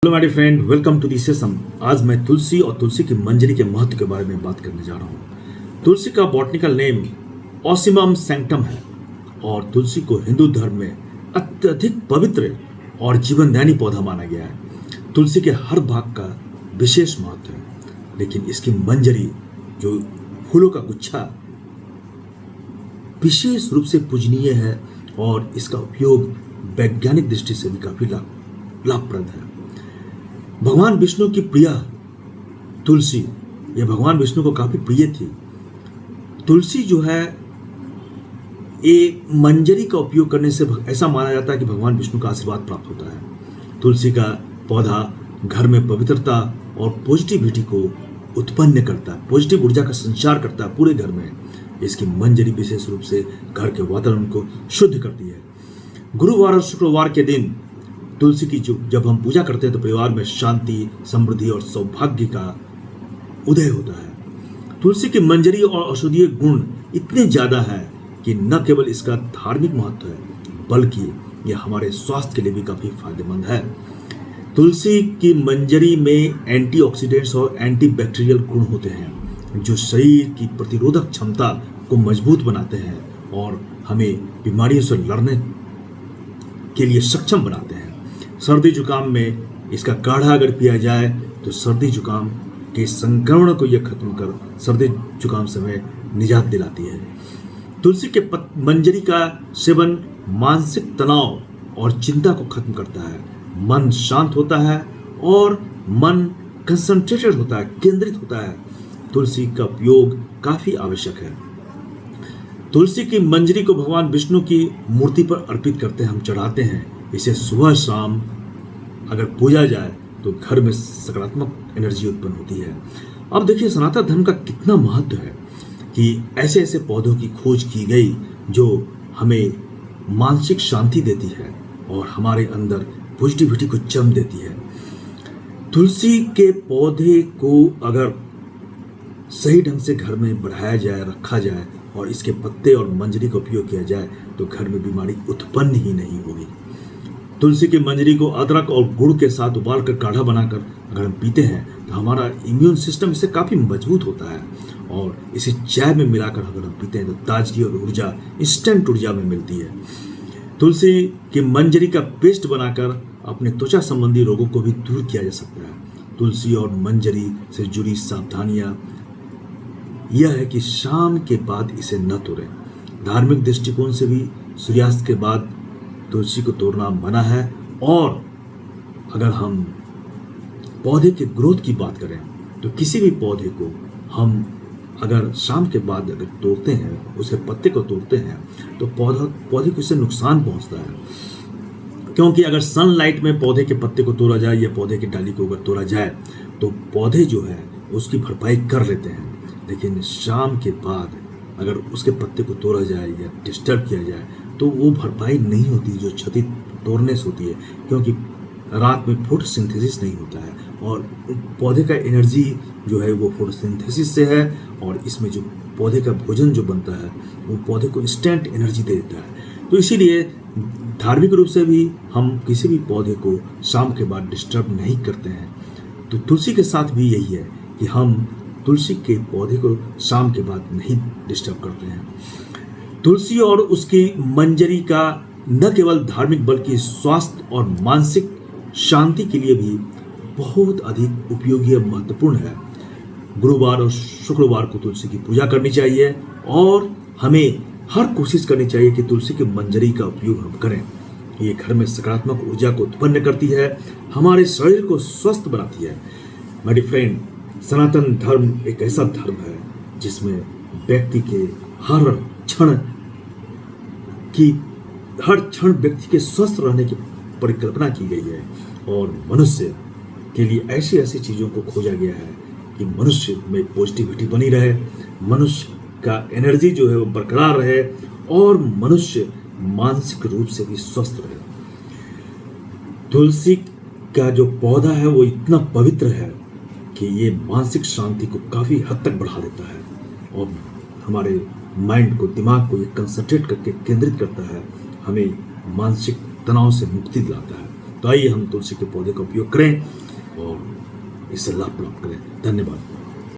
Hello my friend, welcome to the session. आज मैं तुलसी और तुलसी की मंजरी के महत्व के बारे में बात करने जा रहा हूँ। तुलसी का बॉटनिकल नेम ऑसिमम सैंक्टम है और तुलसी को हिंदू धर्म में अत्यधिक पवित्र और जीवनदायी पौधा माना गया है। तुलसी के हर भाग का विशेष महत्व है, लेकिन इसकी मंजरी जो फूलों का गुच्छा विशेष रूप से पूजनीय है और इसका उपयोग वैज्ञानिक दृष्टि से भी काफी लाभप्रद है। भगवान विष्णु की प्रिया तुलसी, ये भगवान विष्णु को काफी प्रिय थी। तुलसी जो है एक मंजरी का उपयोग करने से ऐसा माना जाता है कि भगवान विष्णु का आशीर्वाद प्राप्त होता है। तुलसी का पौधा घर में पवित्रता और पॉजिटिविटी को उत्पन्न करता है, पॉजिटिव ऊर्जा का संचार करता है पूरे घर में। इसकी मंजरी विशेष रूप से घर के वातावरण को शुद्ध करती है। गुरुवार और शुक्रवार के दिन तुलसी की जब हम पूजा करते हैं तो परिवार में शांति, समृद्धि और सौभाग्य का उदय होता है। तुलसी की मंजरी और औषधीय गुण इतने ज्यादा है कि न केवल इसका धार्मिक महत्व है, बल्कि यह हमारे स्वास्थ्य के लिए भी काफी फायदेमंद है। तुलसी की मंजरी में एंटीऑक्सीडेंट्स और एंटीबैक्टीरियल गुण होते हैं जो शरीर की प्रतिरोधक क्षमता को मजबूत बनाते हैं और हमें बीमारियों से लड़ने के लिए सक्षम बनाते हैं। सर्दी जुकाम में इसका काढ़ा अगर पिया जाए तो सर्दी जुकाम के संक्रमण को यह खत्म कर सर्दी जुकाम से हमें निजात दिलाती है। तुलसी के मंजरी का सेवन मानसिक तनाव और चिंता को खत्म करता है। मन शांत होता है और मन कंसंट्रेटेड होता है, केंद्रित होता है। तुलसी का उपयोग काफी आवश्यक है। तुलसी की मंजरी को भगवान विष्णु की मूर्ति पर अर्पित करते हैं, हम चढ़ाते हैं। इसे सुबह शाम अगर पूजा जाए तो घर में सकारात्मक एनर्जी उत्पन्न होती है। अब देखिए सनातन धर्म का कितना महत्व है कि ऐसे ऐसे पौधों की खोज की गई जो हमें मानसिक शांति देती है और हमारे अंदर पॉजिटिविटी को जन्म देती है। तुलसी के पौधे को अगर सही ढंग से घर में बढ़ाया जाए, रखा जाए और इसके पत्ते और मंजरी का उपयोग किया जाए तो घर में बीमारी उत्पन्न ही नहीं होगी। तुलसी की मंजरी को अदरक और गुड़ के साथ उबालकर काढ़ा बनाकर अगर हम पीते हैं तो हमारा इम्यून सिस्टम इससे काफ़ी मजबूत होता है और इसे चाय में मिलाकर अगर हम पीते हैं तो ताजगी और ऊर्जा, इंस्टेंट ऊर्जा में मिलती है। तुलसी की मंजरी का पेस्ट बनाकर अपने त्वचा संबंधी रोगों को भी दूर किया जा सकता है। तुलसी और मंजरी से जुड़ी सावधानियां यह है कि शाम के बाद इसे न तोड़ें। धार्मिक दृष्टिकोण से भी सूर्यास्त के बाद तुलसी को तोड़ना मना है। और अगर हम पौधे के ग्रोथ की बात करें तो किसी भी पौधे को हम अगर शाम के बाद अगर तोड़ते हैं, उसके पत्ते को तोड़ते हैं तो पौधे को इससे नुकसान पहुंचता है। क्योंकि अगर सनलाइट में पौधे के पत्ते को तोड़ा जाए या पौधे की डाली को अगर तोड़ा जाए तो पौधे जो है उसकी भरपाई कर लेते हैं, लेकिन शाम के बाद अगर उसके पत्ते को तोड़ा जाए या डिस्टर्ब किया जाए तो वो भरपाई नहीं होती जो क्षति तोड़ने से होती है, क्योंकि रात में फोटोसिंथेसिस नहीं होता है और पौधे का एनर्जी जो है वो फोटोसिंथेसिस से है और इसमें जो पौधे का भोजन जो बनता है वो पौधे को इंस्टेंट एनर्जी दे देता है। तो इसीलिए धार्मिक रूप से भी हम किसी भी पौधे को शाम के बाद डिस्टर्ब नहीं करते हैं। तो तुलसी के साथ भी यही है कि हम तुलसी के पौधे को शाम के बाद नहीं डिस्टर्ब करते हैं। तुलसी और उसकी मंजरी का न केवल धार्मिक बल्कि स्वास्थ्य और मानसिक शांति के लिए भी बहुत अधिक उपयोगी और महत्वपूर्ण है। गुरुवार और शुक्रवार को तुलसी की पूजा करनी चाहिए और हमें हर कोशिश करनी चाहिए कि तुलसी की मंजरी का उपयोग हम करें। ये घर में सकारात्मक ऊर्जा को उत्पन्न करती है, हमारे शरीर को स्वस्थ बनाती है। मेरी फ्रेंड, सनातन धर्म एक ऐसा धर्म है जिसमें व्यक्ति के हर क्षण व्यक्ति के स्वस्थ रहने की परिकल्पना की गई है और मनुष्य के लिए ऐसी ऐसी चीज़ों को खोजा गया है कि मनुष्य में पॉजिटिविटी बनी रहे, मनुष्य का एनर्जी जो है वो बरकरार रहे और मनुष्य मानसिक रूप से भी स्वस्थ रहे। तुलसी का जो पौधा है वो इतना पवित्र है कि ये मानसिक शांति को काफ़ी हद तक बढ़ा देता है और हमारे माइंड को, दिमाग को ये कंसंट्रेट करके केंद्रित करता है, हमें मानसिक तनाव से मुक्ति दिलाता है। तो तो आइए हम तुलसी के पौधे का उपयोग करें और इससे लाभ प्राप्त करें। धन्यवाद।